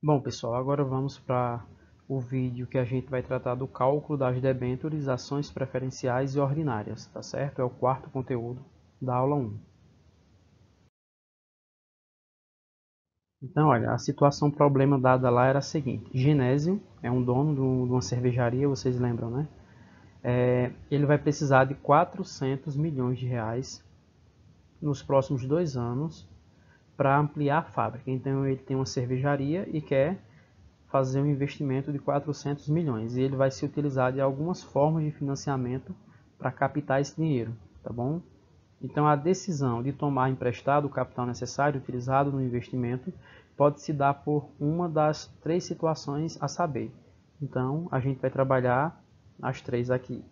Bom, pessoal, agora vamos para o vídeo que a gente vai tratar do cálculo das debêntures, ações preferenciais e ordinárias, tá certo? É o quarto conteúdo da aula 1. Então, olha, a situação problema dada lá era a seguinte: Genésio é um dono de uma cervejaria, vocês lembram, né? Ele vai precisar de 400 milhões de reais nos próximos 2 anos para ampliar a fábrica. Então, ele tem uma cervejaria e quer fazer um investimento de 400 milhões e ele vai se utilizar de algumas formas de financiamento para captar esse dinheiro, tá bom? Então a decisão de tomar emprestado o capital necessário utilizado no investimento pode se dar por uma das 3 situações a saber. Então a gente vai trabalhar as 3 aqui.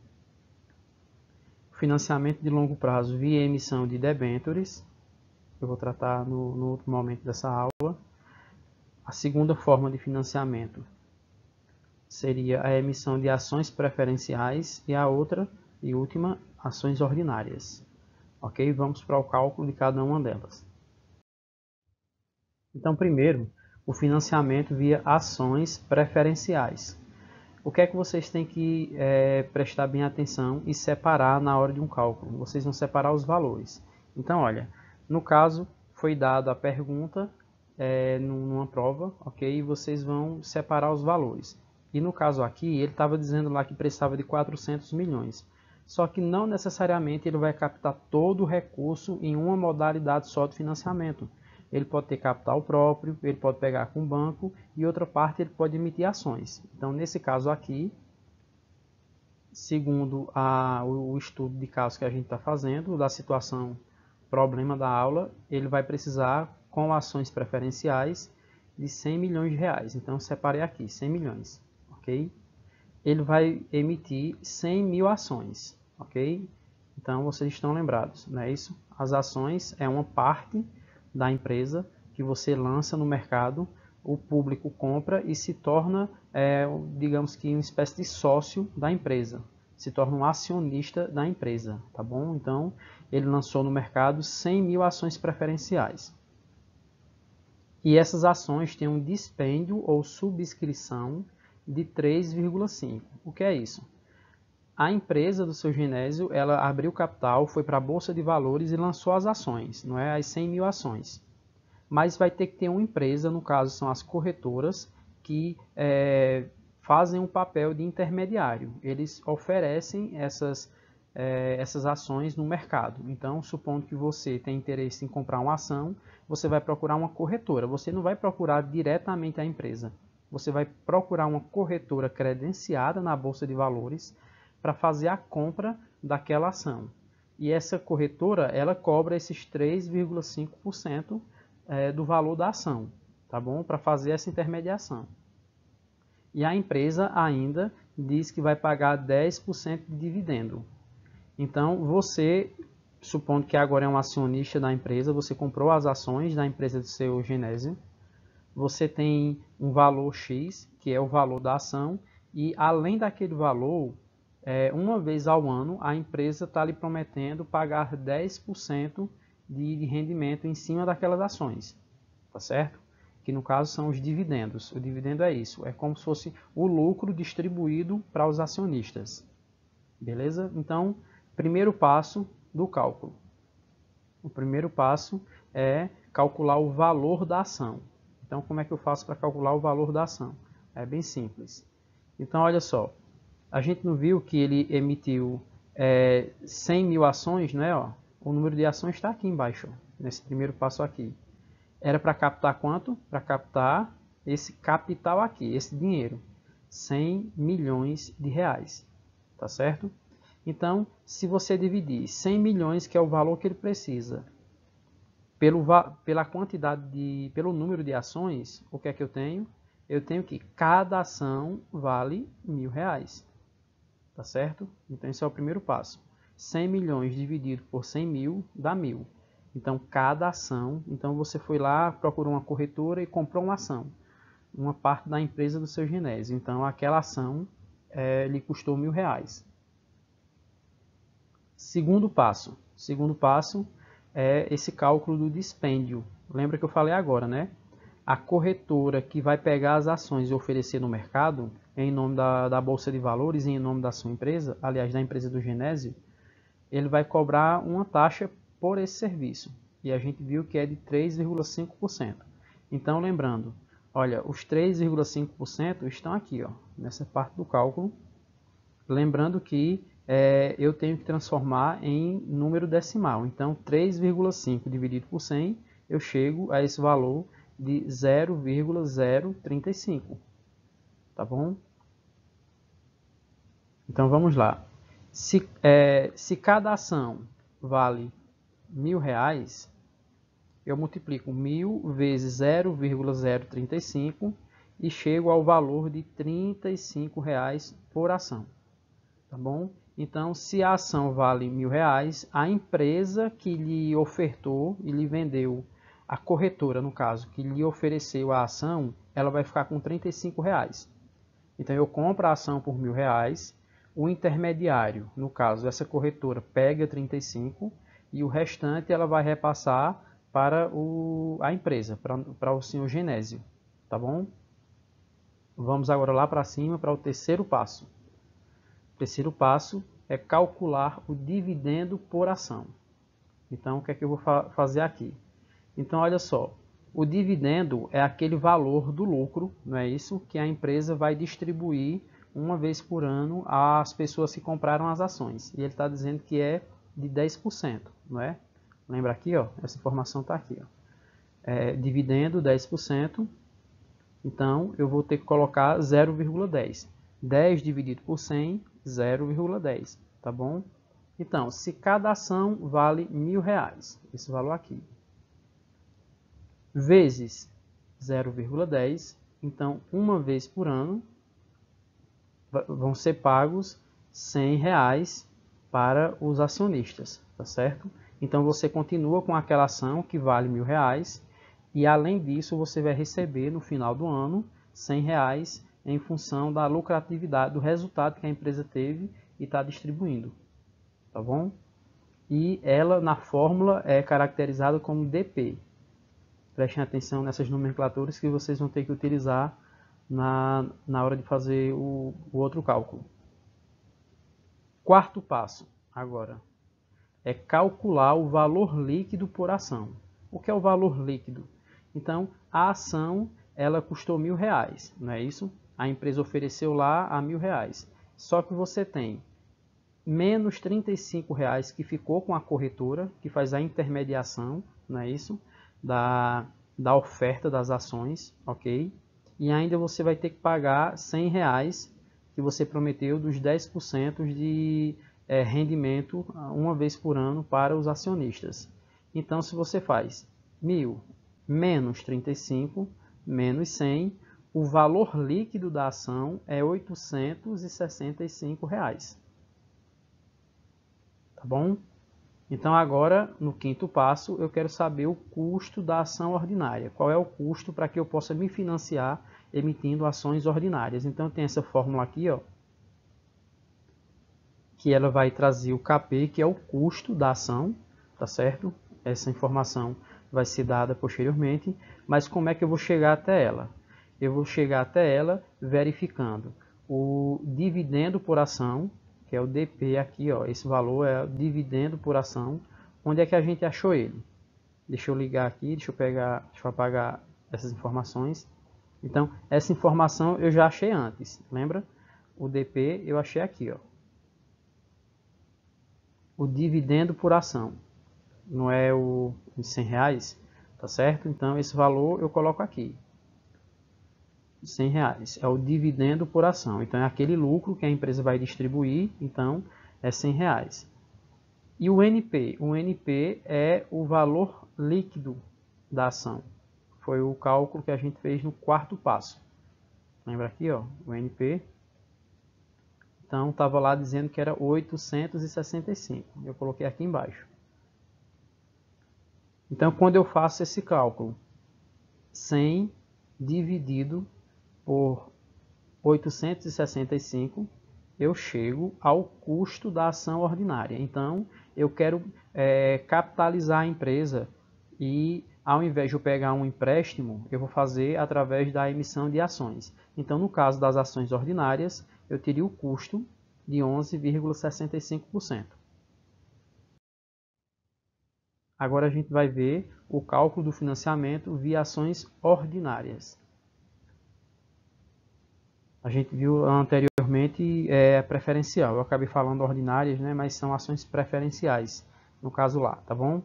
Financiamento de longo prazo via emissão de debêntures, eu vou tratar no outro momento dessa aula. A segunda forma de financiamento seria a emissão de ações preferenciais e a outra e última, ações ordinárias. Ok? Vamos para o cálculo de cada uma delas. Então, primeiro, o financiamento via ações preferenciais. O que é que vocês têm que prestar bem atenção e separar na hora de um cálculo? Vocês vão separar os valores. Então, olha, no caso, foi dada a pergunta numa prova, ok? E vocês vão separar os valores. E no caso aqui, ele estava dizendo lá que precisava de 400 milhões. Só que não necessariamente ele vai captar todo o recurso em uma modalidade só de financiamento. Ele pode ter capital próprio, ele pode pegar com o banco e outra parte ele pode emitir ações. Então, nesse caso aqui, segundo o estudo de caso que a gente está fazendo, da situação problema da aula, ele vai precisar, com ações preferenciais, de 100 milhões de reais. Então, separei aqui, 100 milhões, ok? Ele vai emitir 100 mil ações, ok? Então, vocês estão lembrados, não é isso? As ações é uma parte da empresa que você lança no mercado, o público compra e se torna, digamos que uma espécie de sócio da empresa, se torna um acionista da empresa, tá bom? Então, ele lançou no mercado 100 mil ações preferenciais. E essas ações têm um dispêndio ou subscrição de 3,5. O que é isso? A empresa do seu Genésio, ela abriu capital, foi para a Bolsa de Valores e lançou as ações, não é as 100 mil ações. Mas vai ter que ter uma empresa, no caso são as corretoras, que fazem um papel de intermediário. Eles oferecem essas ações no mercado. Então, supondo que você tem interesse em comprar uma ação, você vai procurar uma corretora. Você não vai procurar diretamente a empresa. Você vai procurar uma corretora credenciada na Bolsa de Valores para fazer a compra daquela ação. E essa corretora, ela cobra esses 3,5% do valor da ação, tá bom? Para fazer essa intermediação. E a empresa ainda diz que vai pagar 10% de dividendo. Então, você, supondo que agora é um acionista da empresa, você comprou as ações da empresa do seu Genésio, você tem um valor X, que é o valor da ação, e além daquele valor, uma vez ao ano, a empresa está lhe prometendo pagar 10% de rendimento em cima daquelas ações, tá certo? Que no caso são os dividendos. O dividendo é isso, é como se fosse o lucro distribuído para os acionistas. Beleza? Então, primeiro passo do cálculo. O primeiro passo é calcular o valor da ação. Então, como é que eu faço para calcular o valor da ação? É bem simples. Então, olha só. A gente não viu que ele emitiu 100 mil ações, né? Ó, o número de ações está aqui embaixo, ó, nesse primeiro passo aqui. Era para captar quanto? Para captar esse capital aqui, esse dinheiro. 100 milhões de reais. Tá certo? Então, se você dividir 100 milhões, que é o valor que ele precisa, pela quantidade pelo número de ações, o que é que eu tenho? Eu tenho que cada ação vale R$1.000. Tá certo? Então, esse é o primeiro passo. 100 milhões dividido por 100 mil dá 1.000. Então, cada ação... Então, você foi lá, procurou uma corretora e comprou uma ação. Uma parte da empresa do seu Genésio. Então, aquela ação lhe custou R$1.000. Segundo passo. Segundo passo é esse cálculo do dispêndio. Lembra que eu falei agora, né? a corretora que vai pegar as ações e oferecer no mercado, em nome da Bolsa de Valores e em nome da sua empresa, aliás, da empresa do Genésio, ele vai cobrar uma taxa por esse serviço. E a gente viu que é de 3,5%. Então, lembrando, olha, os 3,5% estão aqui, ó, nessa parte do cálculo. Lembrando que eu tenho que transformar em número decimal. Então, 3,5 dividido por 100, eu chego a esse valor de 0,035. Tá bom? Então, vamos lá. Se cada ação vale R$1.000, eu multiplico 1.000 vezes 0,035 e chego ao valor de R$35 por ação. Tá bom? Então, se a ação vale R$1.000, a empresa que lhe ofertou e lhe vendeu, a corretora, no caso, que lhe ofereceu a ação, ela vai ficar com R$35. Então, eu compro a ação por R$1.000, o intermediário, no caso, essa corretora, pega 35 e o restante ela vai repassar para a empresa, para o senhor Genésio. Tá bom? Vamos agora lá para cima para o terceiro passo. O terceiro passo é calcular o dividendo por ação. Então, o que é que eu vou fazer aqui? Então, olha só, o dividendo é aquele valor do lucro, não é isso? Que a empresa vai distribuir uma vez por ano às pessoas que compraram as ações. E ele está dizendo que é de 10%, não é? Lembra aqui, ó, essa informação está aqui. Ó. Dividendo 10%, então eu vou ter que colocar 0,10. 10 dividido por 100, 0,10, tá bom? Então, se cada ação vale R$1.000, esse valor aqui, vezes 0,10, então, uma vez por ano, vão ser pagos R$100 para os acionistas, tá certo? Então, você continua com aquela ação que vale R$1.000 e, além disso, você vai receber no final do ano R$100 em função da lucratividade, do resultado que a empresa teve e está distribuindo, tá bom? E ela, na fórmula, é caracterizada como DP. Prestem atenção nessas nomenclaturas que vocês vão ter que utilizar na hora de fazer o outro cálculo. Quarto passo, agora, é calcular o valor líquido por ação. O que é o valor líquido? Então, a ação, ela custou R$1.000, não é isso? A empresa ofereceu lá a R$1.000. Só que você tem menos R$35 que ficou com a corretora, que faz a intermediação, não é isso? Da oferta das ações, ok? E ainda você vai ter que pagar R$100 que você prometeu dos 10% de rendimento uma vez por ano para os acionistas. Então, se você faz 1.000 menos 35 menos 100, o valor líquido da ação é R$865. Tá bom? Então, agora, no quinto passo, eu quero saber o custo da ação ordinária. Qual é o custo para que eu possa me financiar emitindo ações ordinárias? Então, tem essa fórmula aqui, ó, que ela vai trazer o KP, que é o custo da ação, tá certo? Essa informação vai ser dada posteriormente, mas como é que eu vou chegar até ela? Eu vou chegar até ela verificando o dividendo por ação, que é o DP aqui, ó, esse valor é o dividendo por ação. Onde é que a gente achou ele? Deixa eu ligar aqui, deixa eu apagar essas informações. Então, essa informação eu já achei antes, lembra? O DP eu achei aqui, ó. O dividendo por ação, não é os R$100, tá certo? Então, esse valor eu coloco aqui. R$100 é o dividendo por ação. Então, é aquele lucro que a empresa vai distribuir, então é R$100. E o NP? O NP é o valor líquido da ação. Foi o cálculo que a gente fez no quarto passo. Lembra aqui, ó, o NP? Então, estava lá dizendo que era 865. Eu coloquei aqui embaixo. Então, quando eu faço esse cálculo, 100 dividido por 865, eu chego ao custo da ação ordinária. Então, eu quero capitalizar a empresa e ao invés de eu pegar um empréstimo, eu vou fazer através da emissão de ações. Então, no caso das ações ordinárias, eu teria o custo de 11,65%. Agora a gente vai ver o cálculo do financiamento via ações ordinárias. A gente viu anteriormente preferencial. Eu acabei falando ordinárias, né, mas são ações preferenciais, no caso lá, tá bom?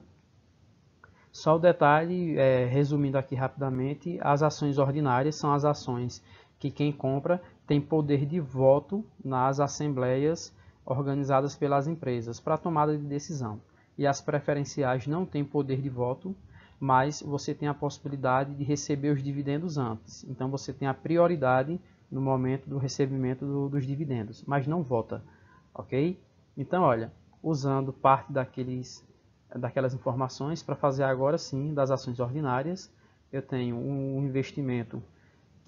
Só o detalhe, resumindo aqui rapidamente, as ações ordinárias são as ações que quem compra tem poder de voto nas assembleias organizadas pelas empresas para tomada de decisão. E as preferenciais não têm poder de voto, mas você tem a possibilidade de receber os dividendos antes. Então você tem a prioridade no momento do recebimento dos dividendos, mas não vota, ok? Então, olha, usando parte daquelas informações para fazer agora sim das ações ordinárias, eu tenho um investimento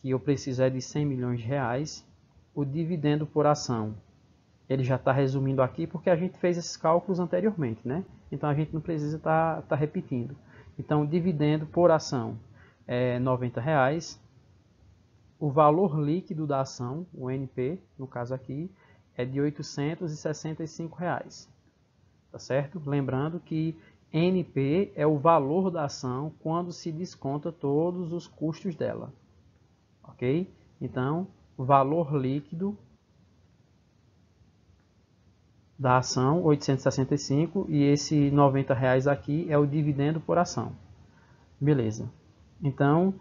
que eu preciso de 100 milhões de reais, o dividendo por ação, ele já está resumindo aqui porque a gente fez esses cálculos anteriormente, né? Então a gente não precisa estar repetindo. Então o dividendo por ação é R$ 90, o valor líquido da ação, o NP, no caso aqui, é de R$ 865. Tá certo? Lembrando que NP é o valor da ação quando se desconta todos os custos dela. Ok? Então, o valor líquido da ação, 865, e esse R$ 90 aqui é o dividendo por ação. Beleza. Então,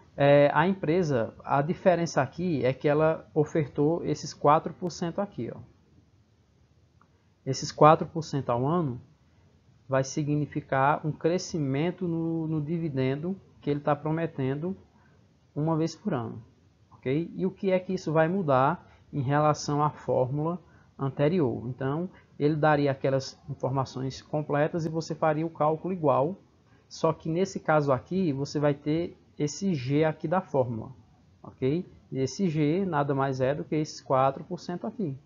a empresa, a diferença aqui é que ela ofertou esses 4% aqui. Ó. Esses 4% ao ano vai significar um crescimento no dividendo que ele está prometendo uma vez por ano. Okay? E o que é que isso vai mudar em relação à fórmula anterior? Então, ele daria aquelas informações completas e você faria o cálculo igual, só que nesse caso aqui, você vai ter esse G aqui da fórmula. Ok? E esse G nada mais é do que esses 4% aqui.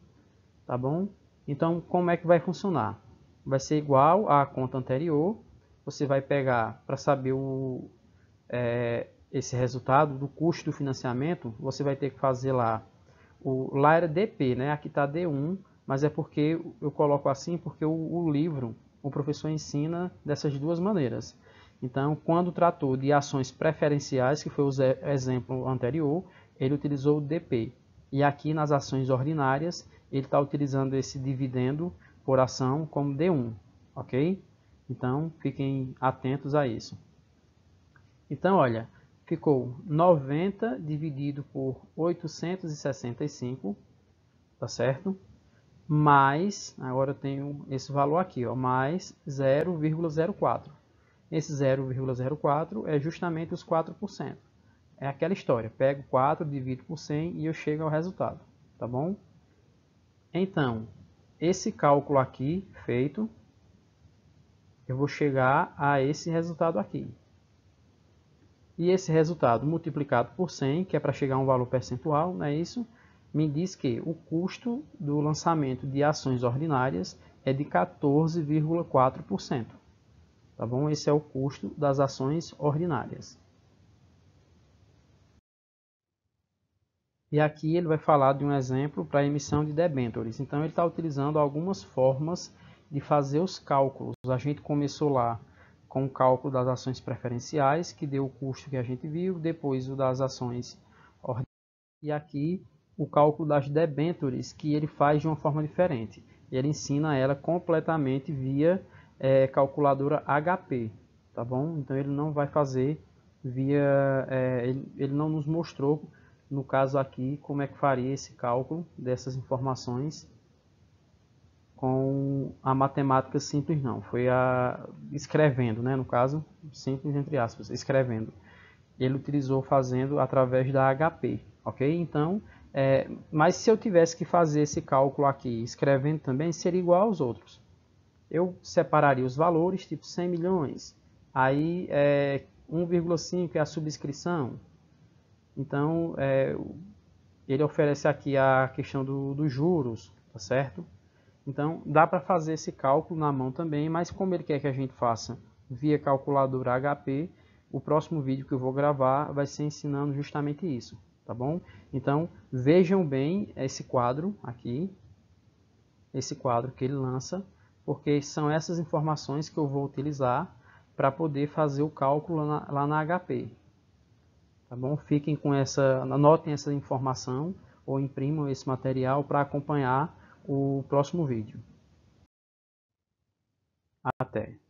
Tá bom? Então, como é que vai funcionar? Vai ser igual à conta anterior. Você vai pegar, para saber esse resultado do custo do financiamento, você vai ter que fazer lá, lá era DP, né? Aqui está D1, mas é porque eu coloco assim, porque o livro, o professor ensina dessas duas maneiras. Então, quando tratou de ações preferenciais, que foi o exemplo anterior, ele utilizou o DP. E aqui nas ações ordinárias, ele está utilizando esse dividendo por ação como D1, ok? Então, fiquem atentos a isso. Então, olha, ficou 90 dividido por 865, tá certo? Mais, agora eu tenho esse valor aqui, ó, mais 0,04. Esse 0,04 é justamente os 4%. É aquela história, pego 4, divido por 100 e eu chego ao resultado, tá bom? Então, esse cálculo aqui feito, eu vou chegar a esse resultado aqui. E esse resultado multiplicado por 100, que é para chegar a um valor percentual, não é isso? Me diz que o custo do lançamento de ações ordinárias é de 14,4%. Tá bom? Esse é o custo das ações ordinárias. E aqui ele vai falar de um exemplo para a emissão de debêntures. Então ele está utilizando algumas formas de fazer os cálculos. A gente começou lá com o cálculo das ações preferenciais, que deu o custo que a gente viu, depois o das ações ordinárias, e aqui o cálculo das debêntures, que ele faz de uma forma diferente. Ele ensina ela completamente via calculadora HP, tá bom? Então ele não vai fazer via, ele não nos mostrou, no caso aqui, como é que faria esse cálculo dessas informações com a matemática simples, não. Foi escrevendo, né? No caso, simples entre aspas, escrevendo. Ele utilizou fazendo através da HP, ok? Então, mas se eu tivesse que fazer esse cálculo aqui escrevendo também, seria igual aos outros. Eu separaria os valores, tipo 100 milhões, aí 1,5 é a subscrição. Então, ele oferece aqui a questão dos juros, tá certo? Então, dá para fazer esse cálculo na mão também, mas como ele quer que a gente faça via calculadora HP, o próximo vídeo que eu vou gravar vai ser ensinando justamente isso, tá bom? Então, vejam bem esse quadro aqui, esse quadro que ele lança, porque são essas informações que eu vou utilizar para poder fazer o cálculo lá na HP. Tá bom? Fiquem com essa, anotem essa informação ou imprimam esse material para acompanhar o próximo vídeo. Até!